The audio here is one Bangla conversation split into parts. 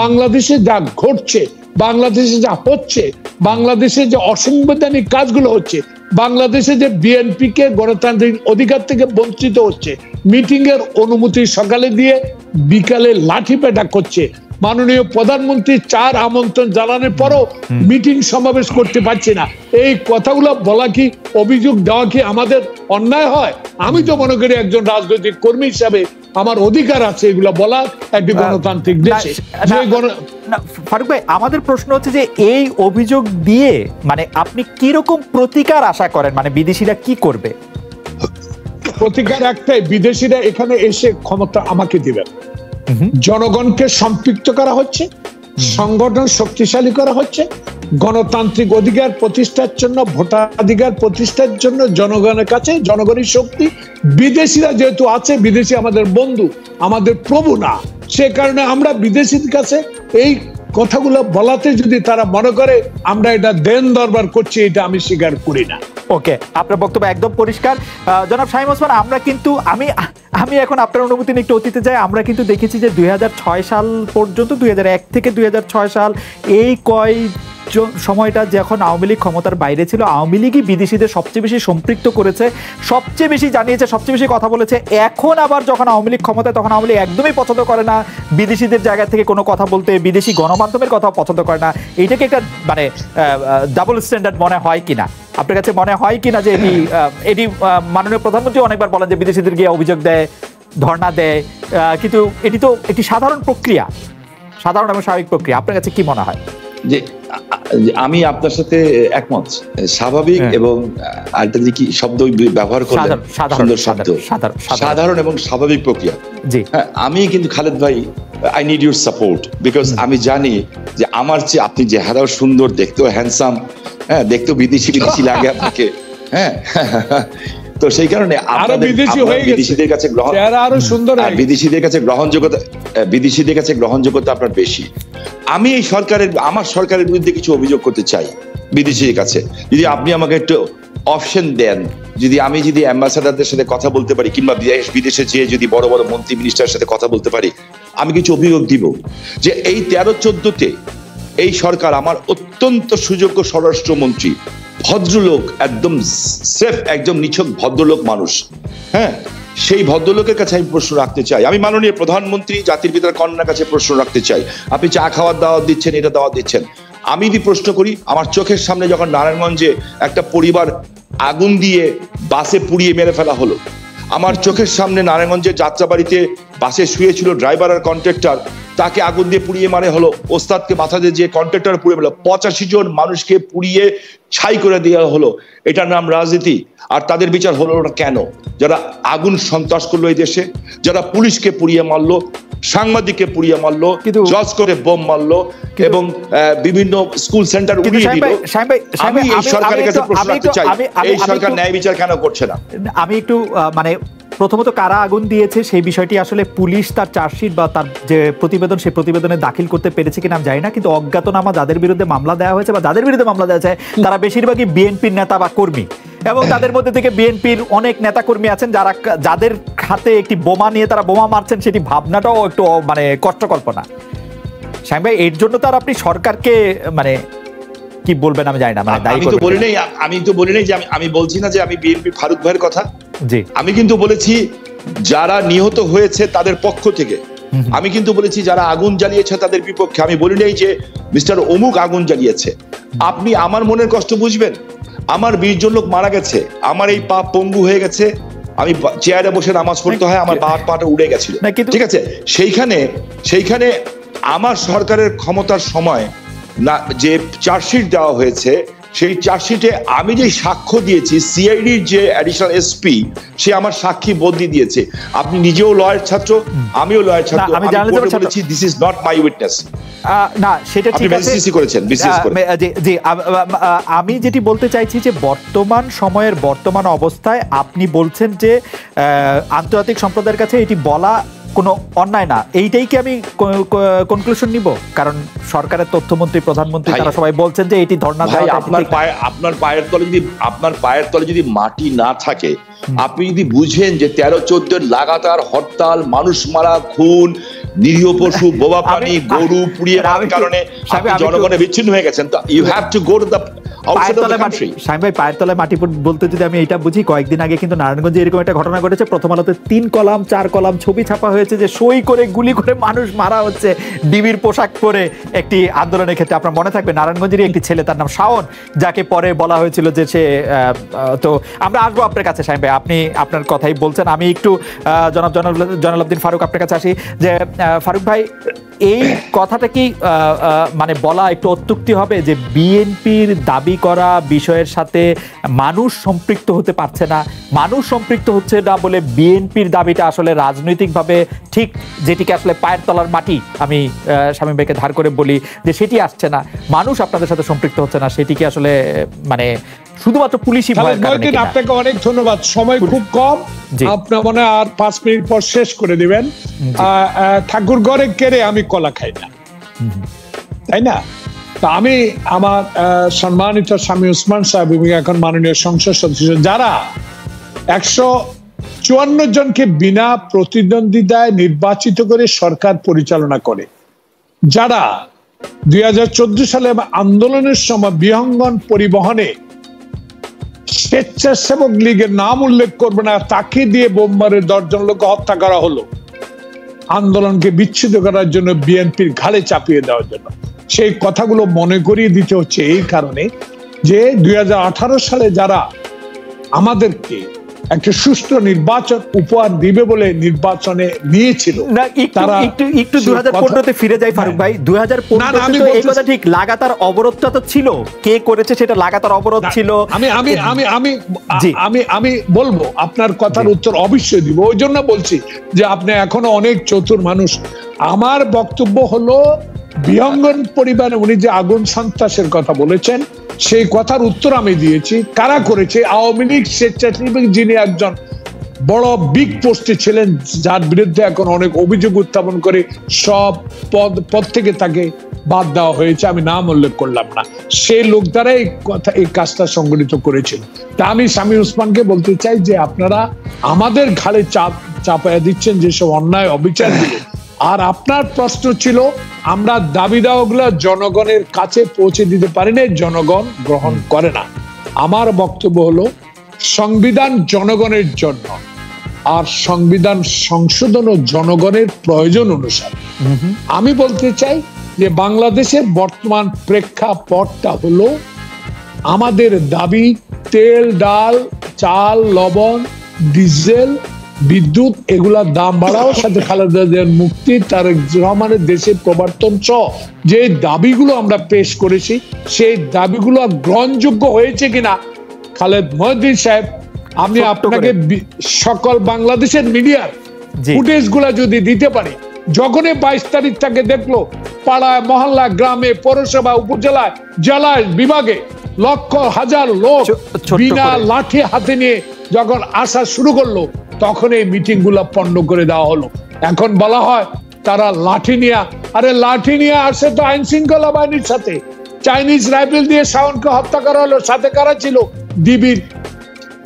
বাংলাদেশে যা ঘটছে, বাংলাদেশে যা হচ্ছে, বাংলাদেশে যে অসাংবিধানিক কাজগুলো হচ্ছে, বাংলাদেশে যে বিএনপিকে গণতান্ত্রিক অধিকার থেকে বঞ্চিত হচ্ছে, মিটিং এর অনুমতি সকালে দিয়ে বিকালে লাঠি পেটা করছে, মাননীয় প্রধানমন্ত্রী 4 আমন্ত্রণ জানানোর পরও মিটিং সমাবেশ করতে পারছে না, এই কথাগুলো বলা কি, অভিযোগ দেওয়া কি আমাদের অন্যায় হয়? আমি তো মনে করি একজন রাজনৈতিক কর্মী হিসাবে আমার অধিকার আছে এগুলো বলার একটি গণতান্ত্রিক দেশে। ফারুক ভাই, আমাদের প্রশ্ন হচ্ছে যে এই অভিযোগ দিয়ে মানে আপনি কিরকম প্রতিকার আশা করেন, মানে বিদেশিরা কি করবে? প্রতিকার একটাই, বিদেশিরা এখানে এসে ক্ষমতা আমাকে দিবেন, জনগণকে সম্পৃক্ত করা হচ্ছে, সংগঠন শক্তিশালী করা হচ্ছে, গণতান্ত্রিক অধিকার প্রতিষ্ঠার জন্য, ভোটাধিকার প্রতিষ্ঠার জন্য জনগণের কাছে জনগণের শক্তি। বিদেশিরা যেহেতু আছে, বিদেশি আমাদের বন্ধু, আমাদের প্রভু না, সে কারণে আমরা বিদেশির কাছে এই কথাগুলো বলাতে যদি তারা মনে করে আমরা এটা দেন দরবার করছি, এটা আমি স্বীকার করি না। ওকে, আপনার বক্তব্য একদম পরিষ্কার। জনাব শামীম ওসমান, আমরা কিন্তু আমি এখন আপনার অনুমতি নিয়ে একটু অতীতে যাই। আমরা কিন্তু দেখেছি যে 2006 সাল পর্যন্ত, 2001 থেকে 2006 সাল এই সময়টা যখন আওয়ামী লীগ ক্ষমতার বাইরে ছিল, আওয়ামী লীগই বিদেশিদের সবচেয়ে বেশি সম্পৃক্ত করেছে, সবচেয়ে বেশি জানিয়েছে, সবচেয়ে বেশি কথা বলেছে। এখন আবার যখন আওয়ামী লীগ ক্ষমতায়, তখন আওয়ামী লীগ একদমই পছন্দ করে না বিদেশিদের জায়গা থেকে কোনো কথা বলতে, বিদেশি গণমাধ্যমের কথা পছন্দ করে না। এইটাকে একটা মানে ডাবল স্ট্যান্ডার্ড মনে হয় কিনা, আপনার কাছে মনে হয় কিনা যে এটি মাননীয় প্রধানমন্ত্রী অনেকবার বলেন যে বিদেশিদের গিয়ে অভিযোগ দেয়, ধর্ণা দেয়, কিন্তু এটি তো একটি সাধারণ প্রক্রিয়া, সাধারণ এবং স্বাভাবিক প্রক্রিয়া। আপনার কাছে কি মনে হয়? যে আমি আপনার সাথে একমত, স্বাভাবিক এবং আরেকটা যে কি শব্দ ব্যবহার করলেন, সুন্দর শব্দ, সাধারণ এবং স্বাভাবিক প্রক্রিয়া। জি, আমি কিন্তু খালেদ ভাই, I need your support, because আমি জানি যে আমার চেয়ে আপনি চেহারাও সুন্দর, দেখতেও হ্যান্ডসাম, হ্যাঁ, দেখতেও বিদেশি বিদেশি লাগে আপনাকে, হ্যাঁ। তো সেই কারণে বিদেশিদের কাছে গ্রহণযোগ্যতা আপনার বেশি। আমি এই আমার সরকারের বিরুদ্ধে কিছু অভিযোগ করতে চাই বিদেশিদের কাছে। যদি আপনি আমাকে একটু অপশন দেন, যদি অ্যাম্বাসাডারদের সাথে কথা বলতে পারি, কিংবা বিদেশে যেয়ে যদি বড় বড় মন্ত্রী মিনিস্টারের সাথে কথা বলতে পারি, আমি কিছু অভিযোগ দিব যে এই 13-14-তে এই সরকার, আমার অত্যন্ত সুযোগ্য স্বরাষ্ট্রমন্ত্রী, ভদ্রলোক, একদম সেফ, একদম নিছক ভদ্রলোক মানুষ, হ্যাঁ, সেই ভদ্রলোকের কাছে আমি প্রশ্ন রাখতে চাই। আমি মাননীয় প্রধানমন্ত্রী, জাতির পিতার কন্যার কাছে প্রশ্ন রাখতে চাই। আপনি চা খাওয়ার দাওয়াত দিচ্ছেন, এটা দাওয়াত দিচ্ছেন, আমি যদি প্রশ্ন করি, আমার চোখের সামনে যখন নারায়ণগঞ্জে একটা পরিবার আগুন দিয়ে বাসে পুড়িয়ে মেরে ফেলা হলো, আমার চোখের সামনে নারায়ণগঞ্জের যাত্রাবাড়িতে বাসে শুয়েছিল ড্রাইভার আর কন্ট্রাক্টর, তাকে আগুন দিয়ে পুড়িয়ে মারে হলো, ওস্তাদকে মাথা দিয়ে যে কন্ট্রাক্টর পুড়িয়ে মেরে 85 জন মানুষকে পুড়িয়ে ছাই করে দেওয়া হলো। এটার নাম রাজনীতি? আর তাদের বিচার হলো না কেন? যারা আগুন সন্ত্রাস করলো এই দেশে, যারা পুলিশকে পুড়িয়ে মারলো, সাংবাদিককে পুড়িয়ে মারলো, জজ করে বোম মারলো, এবং বিভিন্ন স্কুল সেন্টার উড়িয়ে দিল, আমি এই সরকারের কাছে প্রশ্ন রাখতে চাই, এই সরকার ন্যায় বিচার কেন করছে না? আমি একটু মানে প্রথমত কারা আগুন দিয়েছে সেই বিষয়টি আসলে পুলিশ তার চার্জশিট বা তার যে প্রতিবেদন, সেই প্রতিবেদনে দাখিল করতে পেরেছে কিনা আমি জানি না, কিন্তু অজ্ঞাতনামা যাদের বিরুদ্ধে মামলা দেওয়া হয়েছে বা যাদের বিরুদ্ধে মামলা দেওয়া হয়েছে তারা বেশিরভাগই বিএনপির নেতা বা কর্মী, এবং তাদের মধ্যে থেকে বিএনপির অনেক নেতা কর্মী আছেন যাদের হাতে একটি বোমা নিয়ে তারা বোমা মারছেন, সেটি ভাবনাটাও একটু মানে কষ্টকল্পনা। শামীম ভাই, এর জন্য তার আপনি সরকারকে মানে কি বলবেন আমি জানি না, মানে আমি তো বলি নাই যে আমি বলছি না যে আমি বিএনপি ফারুক ভাইয়ের কথা, জি, আমি কিন্তু বলেছি যারা নিহত হয়েছে তাদের পক্ষ থেকে, আমি কিন্তু বলেছি যারা আগুন জ্বালিয়েছে তাদের বিপক্ষে। আমি বলি নাই যে মিস্টার অমুক আগুন জ্বালিয়েছে। আপনি আমার মনের কষ্ট বুঝবেন, আমার 20 জন লোক মারা গেছে, আমার এই পা পঙ্গু হয়ে গেছে, আমি চেয়ারে বসে নামাজ পড়তে হয়, আমার পাটা উড়ে গেছিল, ঠিক আছে, সেইখানে আমার সরকারের ক্ষমতার সময় না যে চার্জশিট দেওয়া হয়েছে, সেই চার্জশিটে আমি যে সাক্ষ্য দিয়েছি, সিআইডির যে অ্যাডিশনাল এসপি, সে আমার সাক্ষী বদলি দিয়েছে। আপনি নিজেও লয়ার ছাত্র, আমিও লয়ার ছাত্র, আমি বলেছি this is not my witness. না, সেটা ঠিক আছে, বিসিসি করেছেন, বিসিএস করে। জি, আমি যেটি বলতে চাইছি যে বর্তমান সময়ের বর্তমান অবস্থায় আপনি বলছেন যে আন্তর্জাতিক সম্প্রদায়ের কাছে এটি বলা কোনো অন্যায় না, এইটাই কি আমি কনক্লুশন নিব? কারণ সরকারের তথ্যমন্ত্রী, প্রধানমন্ত্রী তারা সবাই বলছেন যে এটি ধর্ণা দেওয়া। আপনার পায়ের তলে যদি মাটি না থাকে, আপনি যদি বুঝেন যে 13-14 লাগাতার হরতাল, মানুষ মারা, খুন, নিরীহ পশু, বোবা প্রাণী, গরু পুড়িয়ে মারার কারণে আপনি জনগণে বিচ্ছিন্ন হয়ে গেছেন, তো you have to go to the Shamim ভাই, পায়ের তলায় মাটি বলতে যদি আমি এটা বুঝি, কয়েকদিন আগে কিন্তু নারায়ণগঞ্জে এরকম একটা ঘটনা ঘটেছে। প্রথম আলোতে 3 কলাম 4 কলাম ছবি ছাপা হয়েছে যে সই করে গুলি করে মানুষ মারা হচ্ছে ডিবির পোশাক পরে একটি আন্দোলনের ক্ষেত্রে। আপনার মনে থাকবে নারায়ণগঞ্জের একটি ছেলে, তার নাম শাওন, যাকে পরে বলা হয়েছিল যে সে, তো আমরা আসবো আপনার কাছে শামীম ভাই, আপনি আপনার কথাই বলছেন। আমি একটু জয়নাল ফারুক আপনার কাছে আসি, যে ফারুক ভাই, এই কথাটা কি মানে বলা একটু অত্যুক্তি হবে যে বিএনপির দাবি করা বিষয়ের সাথে মানুষ সম্পৃক্ত হতে পারছে না, মানুষ সম্পৃক্ত হচ্ছে না বলে বিএনপির দাবিটা আসলে রাজনৈতিকভাবে ঠিক, যেটিকে আসলে পায়ের তলার মাটি, আমি শামীম ভাইকে ধার করে বলি যে সেটি আসছে না, মানুষ আপনাদের সাথে সম্পৃক্ত হচ্ছে না, সেটিকে আসলে মানে শুধুমাত্র পুলিশই ভয়ের কারণে? আপনাকে অনেক ধন্যবাদ, সময় খুব কম, আপনার মনে আর 5 মিনিট পর শেষ করে দিবেন। ঠাকুর ঘরে কেড়ে আমি কলা খাই না, তাই না? তা আমি আমার সম্মানিত স্বামী ওসমান সাহেব এবং এখন মাননীয় সংসদ সদস্য, যারা 154 জনকে বিনা প্রতিদ্বন্দ্বিতায় নির্বাচিত করে সরকার পরিচালনা করে, যারা 2014 সালে আন্দোলনের সময় বিহঙ্গন পরিবহনে স্বেচ্ছাসেবক লীগের নাম উল্লেখ করবে না, তাকে দিয়ে বোমবারে 10 জন লোক হত্যা করা হলো আন্দোলনকে বিচ্ছিন্ন করার জন্য, বিএনপির ঘাড়ে চাপিয়ে দেওয়ার জন্য। সেই কথাগুলো মনে করিয়ে দিতে হচ্ছে এই কারণে যে 2018 সালে যারা আমাদেরকে একটা সুষ্ঠু নির্বাচন উপহার দিবে বলে নির্বাচনে নিয়েছিল, তারা একটু 2015-তে ফিরে যায় ফারুক ভাই। 2015 এই কথা ঠিক, লাগাতার অবরোধটা তো ছিল, কে করেছে সেটা লাগাতার অবরোধ ছিল। আমি বলবো, আপনার কথার উত্তর অবশ্যই দিব, ওই জন্য বলছি যে আপনি এখনো অনেক চতুর মানুষ। আমার বক্তব্য হলো, বিহঙ্গন পরিবারে উনি যে আগুন সন্ত্রাসের কথা বলেছেন, সেই কথার উত্তর আমি দিয়েছি। কারা করেছে? আওয়ামী লীগ স্বেচ্ছাসেবক, যিনি একজন বড় বিগ পোস্টে ছিলেন, যার বিরুদ্ধে এখন অনেক অভিযোগ উত্থাপন করে সব পদ থেকে তাকে বাদ দেওয়া হয়েছে, আমি নাম উল্লেখ করলাম না, সেই লোক দ্বারা এই কাজটা সংগঠিত করেছিল। তা আমি স্বামী ওসমানকে বলতে চাই যে আপনারা আমাদের ঘাড়ে চাপায়া দিচ্ছেন যেসব অন্যায় অবিচার দিলে। আর আপনার প্রশ্ন ছিল, আমরা দাবি দাওয়াগুলো জনগণের কাছে পৌঁছে দিতে পারি না, জনগণ গ্রহণ করে না। আমার বক্তব্য হলো, সংবিধান জনগণের জন্য, আর সংবিধান সংশোধন ও জনগণের প্রয়োজন অনুসারে। আমি বলতে চাই যে বাংলাদেশের বর্তমান প্রেক্ষাপটটা হলো, আমাদের দাবি তেল, ডাল, চাল, লবণ, ডিজেল, বিদ্যুৎ, এগুলার দাম বাড়াও, সাথে খালেদা জিয়ার মুক্তি, তারেক রহমানের দেশে প্রবর্তন সহ যে দাবিগুলো আমরা পেশ করেছি, সেই দাবিগুলো গ্রহণযোগ্য হয়েছে কিনা, খালেদ মহিউদ্দিন সাহেব, আমি আপনাকে সকল বাংলাদেশের মিডিয়ার ফুটেজ গুলা যদি দিতে পারি, যখনই 22 তারিখ থেকে দেখলো পাড়ায়, মহল্লা, গ্রামে, পৌরসভা, উপজেলায়, জেলায়, বিভাগে লক্ষ হাজার লোক বিনা লাঠি হাতে নিয়ে যখন আসা শুরু করলো, তখন এই মিটিং গুলা পণ্ড করে দেওয়া হলো। এখন বলা হয় তারা লাঠি নিয়ে, আরে লাঠি নিয়ে আসে তো আইন শৃঙ্খলা বাহিনীর সাথে, চাইনিজ রাইফেল দিয়ে শাওনকে হত্যা করা হলো, সাথে কারা ছিল? ডিবির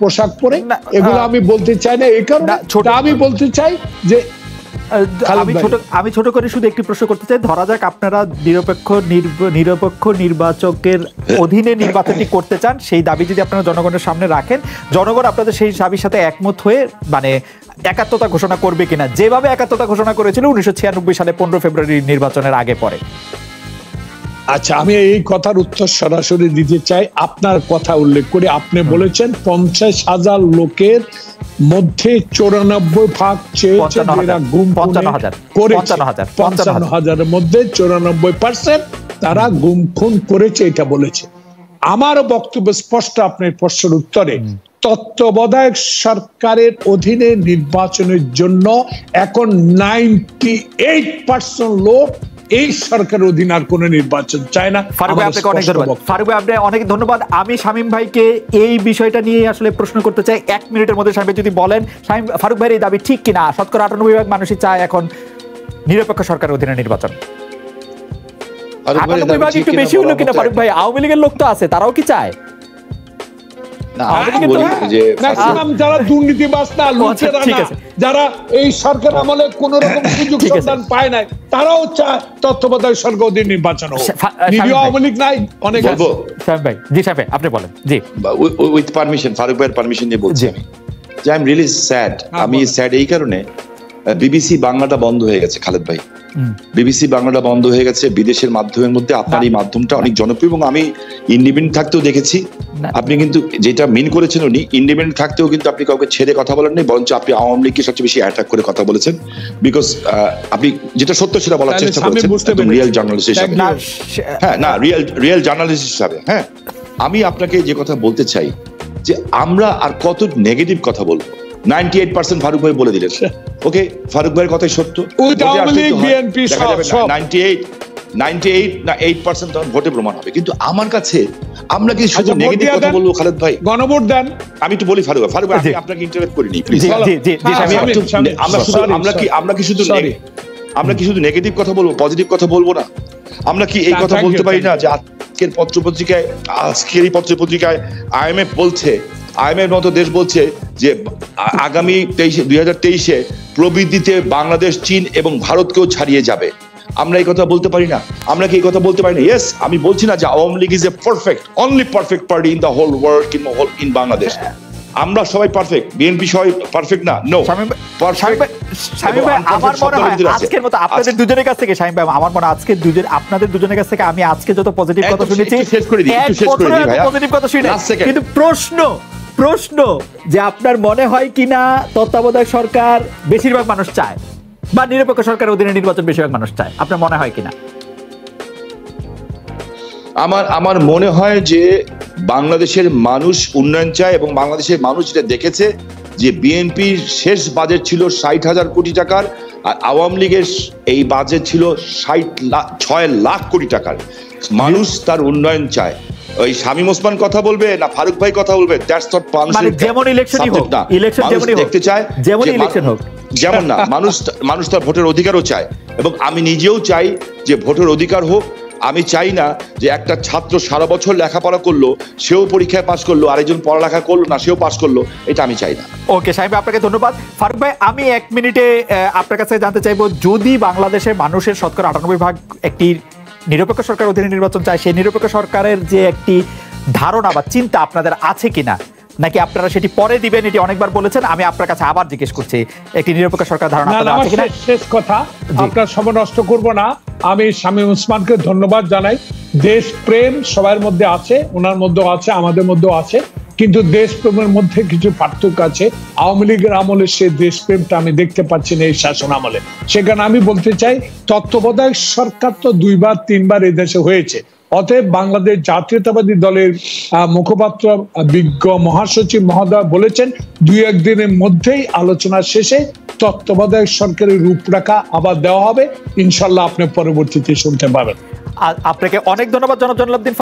পোশাক পরে। এগুলো আমি বলতে চাই না, এই কারণে আমি বলতে চাই যে আমি ছোট করে শুধু একটি প্রশ্ন করতে চাই। ধরা যাক আপনারা নিরপেক্ষ নির্বাচকের অধীনে নির্বাচনটি করতে চান, সেই দাবি যদি আপনারা জনগণের সামনে রাখেন, জনগণ আপনাদের সেই দাবির সাথে একমত হয়ে মানে একাত্মতা ঘোষণা করবে কিনা, যেভাবে একাত্মতা ঘোষণা করেছিল 1996 সালে 15 ফেব্রুয়ারি নির্বাচনের আগে পরে? আচ্ছা, আমি এই কথার উত্তর সরাসরি দিতে চাই। আপনার কথা উল্লেখ করে আপনি বলেছেন 50,000 লোকের মধ্যে 94% চেয়েছে যারা গুম করেছে, 55,000-এর মধ্যে 94% তারা গুম খুন করেছে, এটা বলেছে। আমার বক্তব্য স্পষ্ট আপনার প্রশ্নের উত্তরে। তত্ত্বাবধায়ক সরকারের অধীনে নির্বাচনের জন্য এখন 98% লোক এই সরকারের অধীনে আর কোন নির্বাচন চায় না। ফারুক ভাই, আপনাকে অনেক ধন্যবাদ। ফারুক ভাই, আপনাকে অনেক ধন্যবাদ। আমি শামীম ভাইকে এই বিষয়টা নিয়ে আসলে প্রশ্ন করতে চাই, 1 মিনিটের মধ্যে শামীম ভাই যদি বলেন, ফারুক ভাইয়ের এই দাবি ঠিক কিনা? শতকরা 98% মানুষই চায় এখন নিরপেক্ষ সরকারের অধীনে নির্বাচন। 98% একটু বেশি হলো কিনা ফারুক ভাই? আওয়ামী লীগের লোক তো আছে, তারাও কি চায়? ম্যাক্সিমাম যারা দুর্নীতিবাজ না, লুটেরা না, যারা এই সরকার আমলে কোন রকম সুযোগ সন্ধান পায় নাই, তারাও চায় তত্ত্বাবধায়ক সরকার অধীন নির্বাচন হোক। নিরীহ আওয়ামী লীগ নাই, অনেক আছে। সাহেব ভাই, জি সাহেব আপনি বলেন। জি, উইথ পারমিশন, ফারুক ভাইয়ের পারমিশন নিয়ে বলছি আমি যে আই এম রিয়েলি স্যাড। আমি স্যাড এই কারণে, বিবিসি বাংলাটা বন্ধ হয়ে গেছে খালেদ ভাই, বিবিসি বাংলাটা বন্ধ হয়ে গেছে। বিদেশের মাধ্যমের মধ্যে আপনার এই মাধ্যমটা অনেক জনপ্রিয়, এবং আমি ইন্ডিপেন্ডেন্ট থাকতেও দেখেছি আপনি কিন্তু যেটা মিন করেছেন উনি, ইন্ডিপেন্ডেন্ট থাকতেও কিন্তু আপনি কাউকে ছেড়ে কথা বলেন নাই, বরঞ্চ আপনি আওয়ামী লীগকে সবচেয়ে বেশি অ্যাটাক করে কথা বলেছেন। বিকজ আপনি যেটা সত্য সেটা বলার চেষ্টা করেছেন রিয়েল জার্নালিস্ট হিসাবে। হ্যাঁ, না, রিয়েল জার্নালিস্ট হিসাবে। হ্যাঁ, আমি আপনাকে যে কথা বলতে চাই যে আমরা আর কত নেগেটিভ কথা বলবো। 98% ফারুক ভাই বলে দিলেন। ওকে, ফারুক ভাইয়ের কথাই সত্য। 98% তখন ভোটে প্রমাণ হবে। কিন্তু আমার কাছে আমরা কি শুধু নেগেটিভ কথা বলবো খালেদ ভাই? গণভোট দেন। আমি একটু বলি ফারুক ভাই, আমি আপনাকে ইন্টারাপ্ট করিনি প্লিজ। আমরা কি শুধু নেগেটিভ কথা বলবো, পজিটিভ কথা বলবো না? আমরা কি এই কথা বলতে পারি না যে আজকের পত্রপত্রিকায় IMF বলছে, IMF মতো দেশ বলছে যে আগামী 2023-এ প্রবৃদ্ধিতে বাংলাদেশ, চীন এবং ভারতকেও ছাড়িয়ে যাবে। আমরা এই কথা বলতে পারি না? আমরা কি এই কথা বলতে পারি না? ইয়েস, আমি বলছি না যে Awami League is a only perfect party in the whole world, in Bangladesh. আমরা সবাই পারফেক্ট, বিএনপি সবাই পারফেক্ট না, নো। আমার মনে হয় আজকের মতো আপনাদের দুজনের কাছ থেকে, শামীম ভাই, আমার মনে হয় আপনাদের দুজনের কাছ থেকে আমি আজকে যত পজিটিভ কথা শুনেছি, পজিটিভ কথা শুনে, কিন্তু প্রশ্ন যে আপনার মনে হয় কিনা তত্ত্বাবধায়ক সরকার বেশিরভাগ মানুষ চায়, বা নিরপেক্ষ সরকারের অধীনে নির্বাচন বেশিরভাগ মানুষ চায়, আপনার মনে হয় কিনা? আমার মনে হয় যে বাংলাদেশের মানুষ উন্নয়ন চায়, এবং বাংলাদেশের মানুষ যেটা দেখেছে যে বিএনপির শেষ বাজেট ছিল 60,000 কোটি টাকার, আর আওয়ামী লীগের এই বাজেট ছিল 6 লাখ কোটি টাকার। মানুষ তার উন্নয়ন চায়। ওই শামীম ওসমান কথা বলবে না ফারুক ভাই কথা বলবে, দ্যাটস নট মানে যেমন ইলেকশনই হোক, ইলেকশন যেমনই হোক, দেখতে চায় যেমন ইলেকশন হোক, যেমন না, মানুষ তার ভোটের অধিকারও চায়, এবং আমি নিজেও চাই যে ভোটের অধিকার হোক। আমি চাই না যে একটা ছাত্র সারা বছর লেখাপড়া করলো, সেও পরীক্ষায় পাস করলো, আরেকজন পড়ালেখা করলো না, সেও পাস করলো, এটা আমি চাই না। ওকে সাহেব, আপনাকে ধন্যবাদ। ফারুক ভাই, আমি 1 মিনিটে আপনার কাছে জানতে চাইবো, যদি বাংলাদেশের মানুষের শতকরা 98% একটি নিরপেক্ষ সরকার অধীনে নির্বাচন চায়, সেই নিরপেক্ষ সরকারের যে একটি ধারণা বা চিন্তা আপনাদের আছে কিনা, নাকি আপনারা সেটি পরে দিবেন? এটি অনেকবার বলেছেন, আমি আপনার কাছে আবার জিজ্ঞেস করছি, একটি নিরপেক্ষ সরকার ধারণা আপনাদের আছে কিনা? শেষ কথা, আপনার সময় নষ্ট করব না। আমি শামীম ওসমানকে ধন্যবাদ জানাই। দেশ প্রেম সবার মধ্যে আছে, ওনার মধ্যেও আছে, আমাদের মধ্যেও আছে, কিন্তু দেশপ্রেমের মধ্যে কিছু পার্থক্য আছে। আওয়ামী লীগের আমলে সে দেশপ্রেমটা আমি দেখতে পাচ্ছি না এই শাসন আমলে। সেখানে আমি বলতে চাই, তত্ত্বাবধায়ক সরকার তো 2-3বার এই দেশে হয়েছে। অতএব বাংলাদেশ জাতীয়তাবাদী দলের মুখপাত্র বিজ্ঞ মহাসচিব মহোদয় বলেছেন 2-1 দিনের মধ্যেই আলোচনা শেষে তত্ত্বাবধায়ক সরকারের রূপরেখা আবার দেওয়া হবে। ইনশাল্লাহ আপনি পরবর্তীতে শুনতে পাবেন। আপনাকে অনেক ধন্যবাদ জনাব জয়নুল আবদিন।